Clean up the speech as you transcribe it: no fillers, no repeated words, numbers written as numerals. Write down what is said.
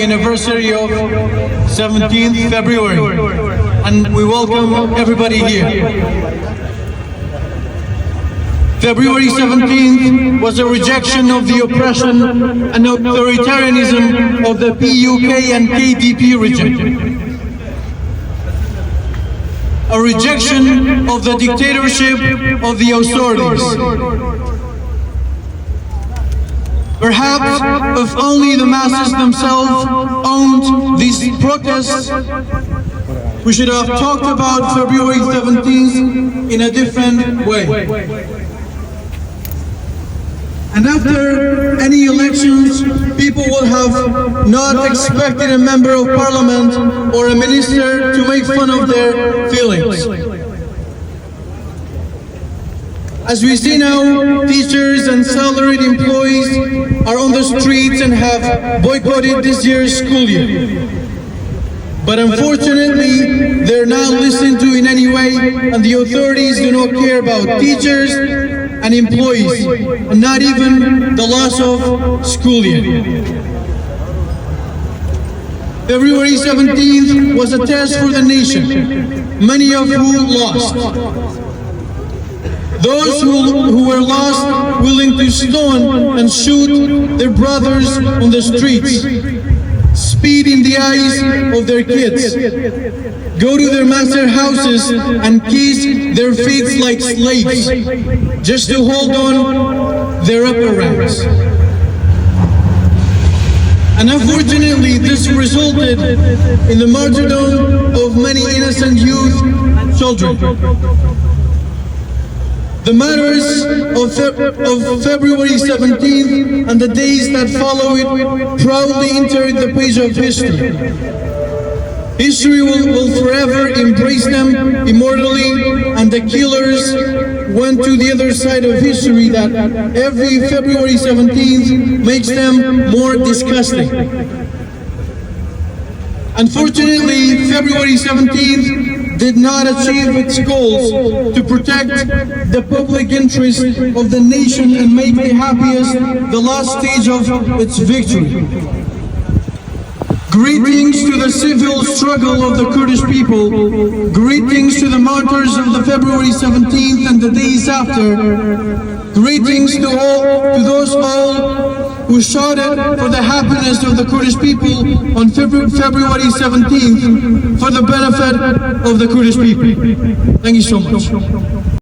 anniversary of 17th February, and we welcome everybody here. February 17th was a rejection of the oppression and authoritarianism of the PUK and KDP regime. A rejection of the dictatorship of the authorities. Perhaps if only the masses themselves owned these protests, we should have talked about February 17th in a different way. And after any elections, people will have not expected a member of parliament or a minister to make fun of their feelings. As we see now, teachers and salaried employees are on the streets and have boycotted this year's school year. But unfortunately, they're not listened to in any way, and the authorities do not care about teachers and employees, and not even the loss of school year. February 17th was a test for the nation, many of whom lost. Those who were lost, willing to stone and shoot their brothers on the streets, spit in the eyes of their kids, go to their master houses and kiss their feet like slaves, just to hold on their upper ranks. And unfortunately, this resulted in the martyrdom of many innocent youth and children. The matters of February 17th and the days that follow it proudly entered the page of history. History will forever embrace them immortally, and the killers went to the other side of history that every February 17th makes them more disgusting. Unfortunately, February 17th did not achieve its goals to protect the public interest of the nation and make the happiest the last stage of its victory. Greetings to the civil struggle of the Kurdish people. Greetings to the martyrs of the February 17th and the days after. Greetings to those all who shouted for the happiness of the Kurdish people on February 17th for the benefit of the Kurdish people. Thank you so much.